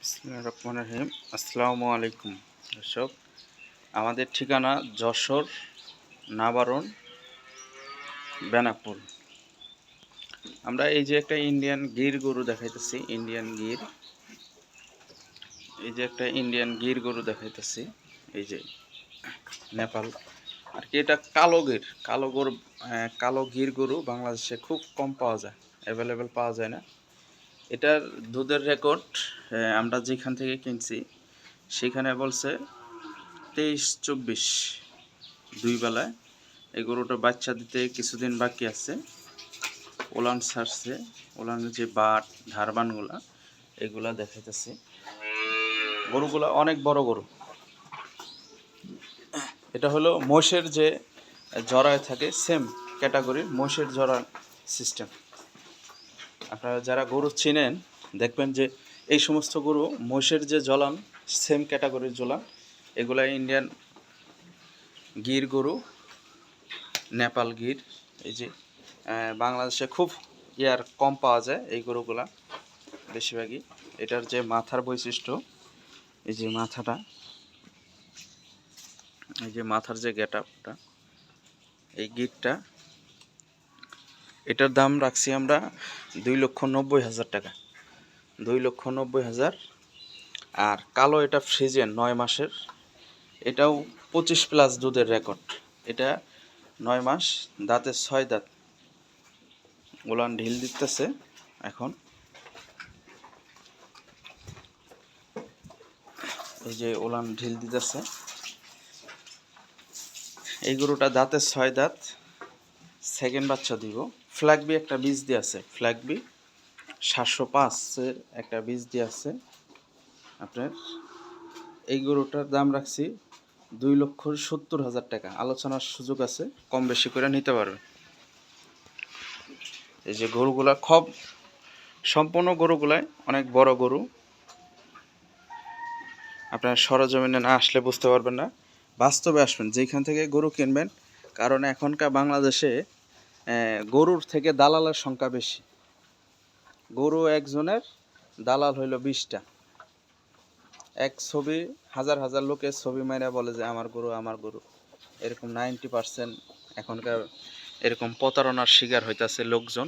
বিসমিল্লাহির রহমানির রহিম। আসসালামু আলাইকুম দর্শক, আমাদের ঠিকানা যশোর নাবারণ বেনাপুল। আমরা এই যে একটা ইন্ডিয়ান গির গরু দেখাইতেছি, ইন্ডিয়ান গির গরু দেখাইতেছি। এই যে নেপাল আর কি, এটা কালো গির গরু বাংলাদেশে খুব কম পাওয়া যায়, অ্যাভেলেবেল পাওয়া যায় না। এটার দুধের রেকর্ড আমরা যেখান থেকে কিনছি সেখানে বলছে 23-24 দুই বেলায়। এই গরুটা বাচ্চা দিতে কিছুদিন বাকি আছে। ওলান ছাড়ছে, ওলানের যে বাট ধারবানগুলা এগুলা দেখাইতেছে। গরুগুলা অনেক বড় গরু। এটা হলো মোষের যে জরায় থাকে, সেম ক্যাটাগরির মোষের জরা সিস্টেম। আপনারা যারা গরু চিনেন দেখবেন যে এই সমস্ত গরু মোষের যে জলান, সেম ক্যাটাগরির জলান। এগুলা ইন্ডিয়ান গির গরু, নেপাল গির। এই যে বাংলাদেশে খুব কম পাওয়া যায় এই গরুগুলা বেশিরভাগই। এটার যে মাথার বৈশিষ্ট্য, এই যে মাথাটা, এই যে মাথার যে গেটআপটা, এই গিরটা, এটার দাম রাখছি আমরা 2,90,000 টাকা, 2,90,000। আর কালো এটা ফ্রিজিয়ান 9 মাসের, এটাও 25+ দুধের রেকর্ড। এটা 9 মাস, দাঁতে 6 দাঁত, ওলান ঢিল দিতেছে এখন। এই যে ওলান ঢিল দিতেছে। এই গরুটা দাঁতে 6 দাঁত, সেকেন্ড বাচ্চা দিব। ফ্ল্যাগবি একটা বীজ দিয়ে আছে, ফ্ল্যাগবি 705-এর একটা বীজ দিয়ে আছে আপনার। এই গরুটার দাম রাখছি 2,70,000 টাকা। আলোচনার সুযোগ আছে, কম বেশি করে নিতে পারবে। এই যে গরুগুলা সম্পূর্ণ গরুগুলাই অনেক বড় গরু। আপনারা সরজমিনে না আসলে বুঝতে পারবেন না, বাস্তবে আসবেন যেখান থেকে গরু কিনবেন। কারণ এখনকার বাংলাদেশে গরুর থেকে দালালের সংখ্যা বেশি। গরু একজনের, দালাল হইল 20টা। এক ছবি, হাজার হাজার লোকের ছবি মাইরা বলে যে আমার গরু আমার গরু। এরকম 90% এখনকার এরকম প্রতারণার শিকার হইতাছে লোকজন।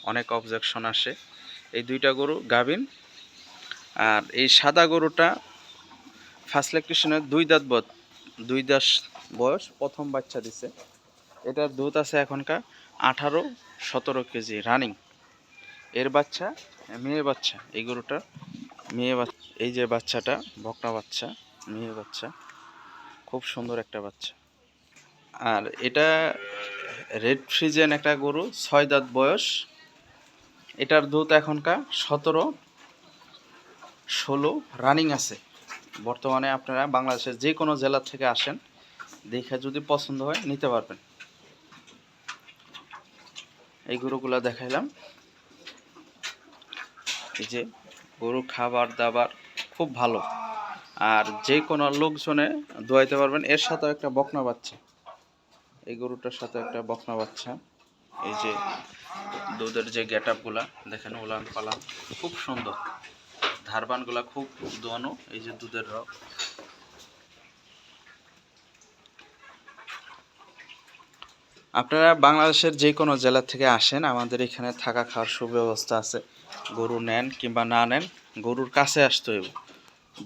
অনেক অবজেকশন আসে। এই দুইটা গরু গাভিন। আর এই সাদা গরুটা ফার্স্ট ল্যাকটেশনের 2 দাঁত বয়স, প্রথম বাচ্চা দিছে। এটার দুধ আছে এখনকার 18-17 কেজি রানিং। এর বাচ্চা মেয়ে বাচ্চা, এই গরুটার মেয়ে বাচ্চা। এই যে বাচ্চাটা বকনা বাচ্চা, মেয়ে বাচ্চা, খুব সুন্দর একটা বাচ্চা। আর এটা রেড ফ্রিজিয়ান একটা গরু, 6 দাঁত বয়স। এটার দুধ এখনকার 17-16 রানিং আছে বর্তমানে। আপনারা বাংলাদেশের যে কোনো জেলা থেকে আসেন, দেখে যদি পছন্দ হয় নিতে পারবেন। এই গরুগুলা দেখাইলাম। এই যে গরু খাবার দাবার খুব ভালো, আর যে কোনো লোকজনে দোয়াইতে পারবেন। এর সাথে একটা বকনা বাচ্চা, এই গরুটার সাথে একটা বকনা বাচ্চা। এই যে দুধের যে গেটআপগুলা দেখেন, উলান পালান খুব সুন্দর, ধারবানগুলা খুব দোয়ানো। এই যে দুধের রক। আপনারা বাংলাদেশের যে কোনো জেলা থেকে আসেন, আমাদের এখানে থাকা খাওয়ার সুব্যবস্থা আছে। গরু নেন কিংবা না নেন, গরুর কাছে আসতে হইব।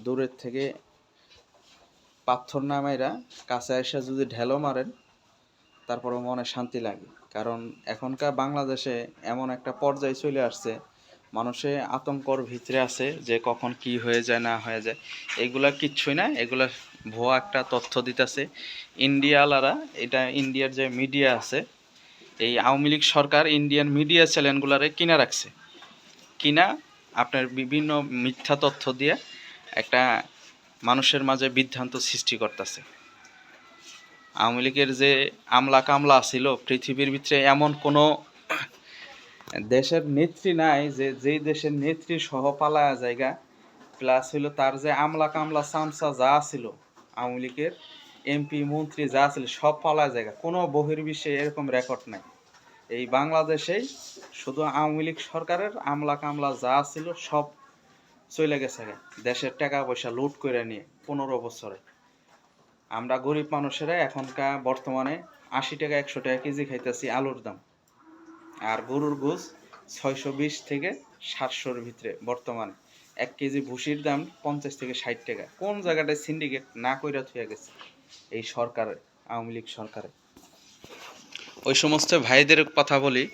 দূরের থেকে পাথর নামাইরা কাছে এসে যদি ঢেলো মারেন, তারপরেও মনে শান্তি লাগে। কারণ এখনকার বাংলাদেশে এমন একটা পর্যায়ে চলে আসছে, মানুষে আতঙ্কর ভিতরে আছে যে কখন কি হয়ে যায় না হয়ে যায়। এগুলা কিচ্ছুই না, এগুলা ভুয়া একটা তথ্য দিতেছে ইন্ডিয়ালারা। এটা ইন্ডিয়ার যে মিডিয়া আছে, এই আওয়ামী লীগ সরকার ইন্ডিয়ান মিডিয়া চ্যানেলগুলারে কিনা রাখছে। কিনা আপনার বিভিন্ন মিথ্যা তথ্য দিয়ে একটা মানুষের মাঝে বিভ্রান্ত সৃষ্টি করতেছে। আওয়ামী লীগের যে আমলা কামলা ছিল, পৃথিবীর ভিতরে এমন কোনো দেশের নেত্রী নাই যে যেই দেশের নেত্রী সহ পালায়া জায়গা, প্লাস হইলো তার যে আমলা কামলা চামচা যা ছিল, আওয়ামী লীগের এমপি মন্ত্রী যা ছিল, সব পালায়া জায়গা। কোনো বহির্বিশ্বে এরকম রেকর্ড নাই। এই বাংলাদেশেই শুধু আওয়ামী লীগ সরকারের আমলা কামলা যা ছিল সব চলে গেছে দেশের টাকা পয়সা লুট করে নিয়ে 15 বছরে। আমরা গরিব মানুষেরা এখনকার বর্তমানে 80 টাকা 100 টাকা কেজি খাইতেছি আলুর দাম। আর গরুর গোস 620 থেকে 700-র ভিতরে বর্তমানে। 1 কেজি ভুসির দাম 50 থেকে 60 টাকা। কোন জায়গাটায় সিন্ডিকেট না কইরা থুয়া গেছে এই সরকারের, আওয়ামী লীগ সরকারে। ওই সমস্ত ভাইদের কথা বলি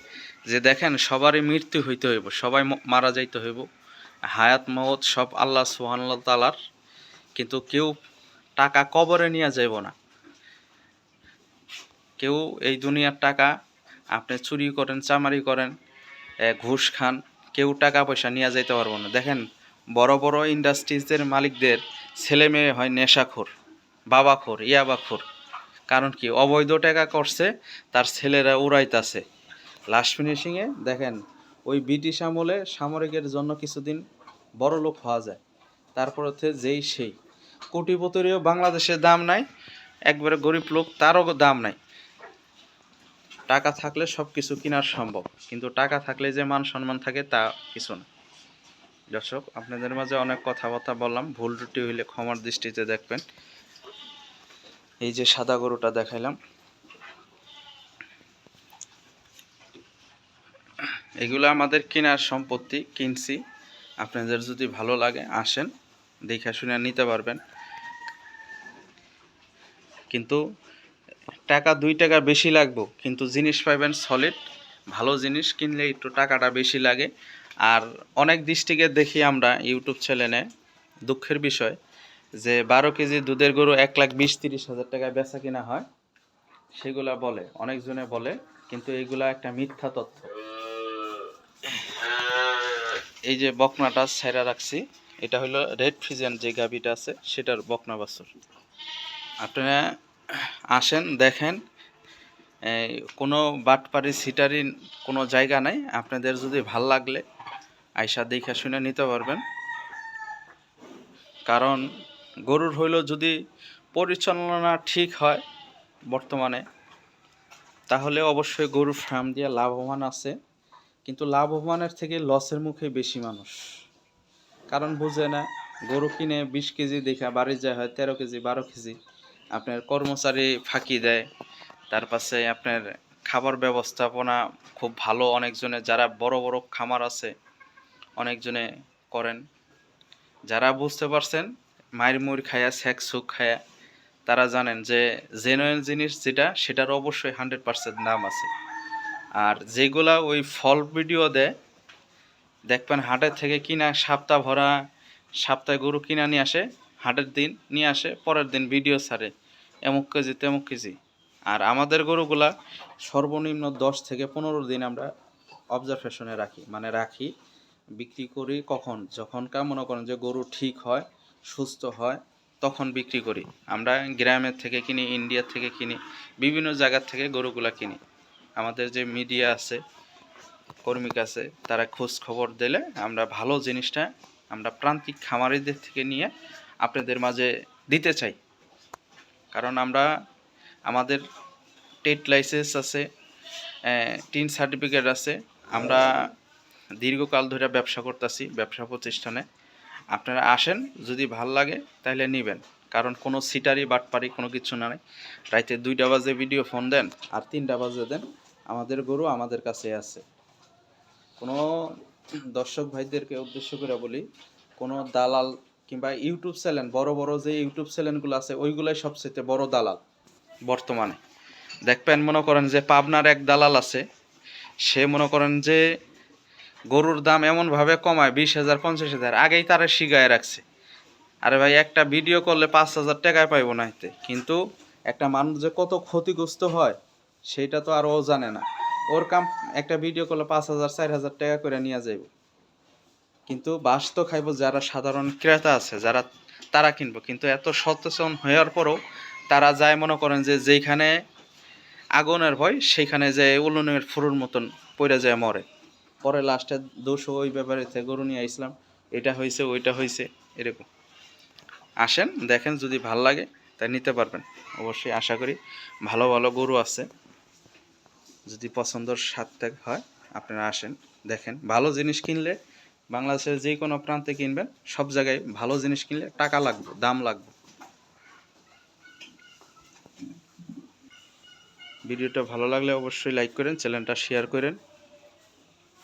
যে দেখেন, সবারই মৃত্যু হইতে হইব, সবাই মারা যাইতে হইব। হায়াত মওত সব আল্লাহ সুবহানাহু তাআলার, কিন্তু কেউ টাকা কবরে নিয়ে যাইব না। কেউ এই দুনিয়ার টাকা আপনি চুরি করেন, চামারি করেন, ঘুষ খান, কেউ টাকা পয়সা নিয়ে যাইতে পারবো না। দেখেন, বড় বড় ইন্ডাস্ট্রিজের মালিকদের ছেলে মেয়ে হয় নেশাখোর, বাবাখোর, ইয়াবাখোর। কারণ কি, অবৈধ টাকা করছে, তার ছেলেরা উড়াইতাছে। লাস্ট ফিনিশিংয়ে দেখেন, ওই ব্রিটিশ আমলে সামরিকের জন্য কিছুদিন বড় লোক হওয়া যায়, তারপর হচ্ছে যেই সেই। কোটিপতিরও বাংলাদেশের দাম নাই, একবারে গরিব লোক তারও দাম নাই। টাকা থাকলে সব কিছু কেনার সম্ভব, কিন্তু টাকা থাকলে যে মান সম্মান থাকে তা কিছু না। দর্শক, আপনাদের মাঝে অনেক কথাবার্তা বললাম, ভুল ত্রুটি হইলে ক্ষমার দৃষ্টিতে দেখবেন। এই যে সাদা গরুটা দেখাইলাম, এগুলো আমাদের কেনার সম্পত্তি, কিনছি। আপনাদের যদি ভালো লাগে আসেন, দেখে শুনে নিতে পারবেন। কিন্তু টাকা 2 টাকা বেশি লাগবে, কিন্তু জিনিস পাইবেন সলিড। ভালো জিনিস কিনলে একটু টাকাটা বেশি লাগে। আর অনেক ডিস্ট্রিক্টে দেখি আমরা ইউটিউব চ্যানেলে, দুঃখের বিষয় যে 12 কেজি দুধের গরু 1,20,30,000 টাকায় বেচা কিনা হয়। সেগুলা বলে, অনেকজনে বলে, কিন্তু এইগুলা একটা মিথ্যা তথ্য। এই যে বকনাটা ছাইরা রাখছি, এটা হলো রেড ফ্রিজিয়ান যে গাভীটা আছে সেটার বকনা বাছুর। আপনারা আসেন, দেখেন, কোনো বাটপারি সিটারি কোনো জায়গা নাই। আপনাদের যদি ভাল লাগলে আইসা দেখে শুনে নিতে পারবেন। কারণ গরুর হইল যদি পরিচালনা ঠিক হয় বর্তমানে, তাহলে অবশ্যই গরুর ফার্ম দিয়ে লাভবান আছে। কিন্তু লাভবানের থেকে লসের মুখে বেশি মানুষ, কারণ বুঝে না। গরু কিনে 20 কেজি দেখা বাড়ি যায় হয় 13 কেজি 12 কেজি। আপনার কর্মচারী ফাঁকি দেয়, তার পাশে আপনার খাবার ব্যবস্থাপনা খুব ভালো। অনেকজনে যারা বড় বড় খামার আছে অনেকজনে করেন, যারা বুঝতে পারছেন মায়ের মুড় খায়া স্যাক সুখ খায়া, তারা জানেন যে জেনুইন জিনিস যেটা, সেটার অবশ্যই 100% দাম আছে। আর যেগুলা ওই ফল ভিডিও দেয়, দেখবেন হাটের থেকে কিনা সপ্তাহ ভরা, সপ্তাহে গরু কিনা নিয়ে আসে, হাটের দিন নিয়ে আসে, পরের দিন ভিডিও ছাড়ে এমুক কেজি তেমুক কেজি। আর আমাদের গরুগুলা সর্বনিম্ন 10 থেকে 15 দিন আমরা অবজারভেশনে রাখি, মানে রাখি, বিক্রি করি কখন, যখনকার মনে করেন যে গরু ঠিক হয়, সুস্থ হয়, তখন বিক্রি করি। আমরা গ্রামের থেকে কিনি, ইন্ডিয়া থেকে কিনি, বিভিন্ন জায়গার থেকে গরুগুলা কিনি। আমাদের যে মিডিয়া আছে, কর্মিক আছে, তারা খোঁজ খবর দিলে আমরা ভালো জিনিসটা আমরা প্রান্তিক খামারিদের থেকে নিয়ে আপনাদের মাঝে দিতে চাই। কারণ আমরা, আমাদের ট্রেড লাইসেন্স আছে, টিন সার্টিফিকেট আছে, আমরা দীর্ঘকাল ধরে ব্যবসা করতেছি ব্যবসা প্রতিষ্ঠানে। আপনারা আসেন, যদি ভাল লাগে তাহলে নেবেন। কারণ কোনো সিটারি বাটপারি কোনো কিছু না। রাইতে 2টা বাজে ভিডিও ফোন দেন আর 3টা বাজে দেন, আমাদের গরু আমাদের কাছে আছে। কোনো দর্শক ভাইদেরকে উদ্দেশ্য করে বলি, কোনো দালাল কিংবা ইউটিউব চ্যানেল, বড় বড় যে ইউটিউব চ্যানেলগুলো আছে ওইগুলাই সবচেয়ে বড় দালাল বর্তমানে। দেখবেন, মনে করেন যে পাবনার এক দালাল আছে, সে মনে করেন যে গরুর দাম এমনভাবে কমায় 20,000 50,000, আগেই তারা শিখায় রাখছে। আরে ভাই, একটা ভিডিও করলে 5,000 টাকায় পাইব না এতে, কিন্তু একটা মানুষ যে কত ক্ষতিগ্রস্ত হয় সেইটা তো আর ও জানে না। ওর কাম একটা ভিডিও করলে 5,000 4,000 টাকা করে নিয়ে যাইব, কিন্তু বাস তো খাইব যারা সাধারণ ক্রেতা আছে, যারা, তারা কিনবো। কিন্তু এত সচেতন হওয়ার পরও তারা যায়, মনে করেন যে যেখানে আগুনের ভয় সেইখানে যে উলুনের ফুরুর মতন পড়ে যায় মরে। পরে লাস্টে দোষ ওই ব্যাপারে গরু নিয়ে আসলাম, এটা হয়েছে ওইটা হয়েছে, এরকম। আসেন, দেখেন, যদি ভাল লাগে তাই নিতে পারবেন। অবশ্যই আশা করি ভালো ভালো গরু আছে, যদি পছন্দর স্বাদ হয় আপনারা আসেন, দেখেন। ভালো জিনিস কিনলে বাংলাদেশের যে কোনো প্রান্তে কিনবেন, সব জায়গায় ভালো জিনিস কিনলে টাকা লাগবে, দাম লাগবে। ভিডিওটা ভালো লাগলে অবশ্যই লাইক করেন, চ্যানেলটা শেয়ার করেন।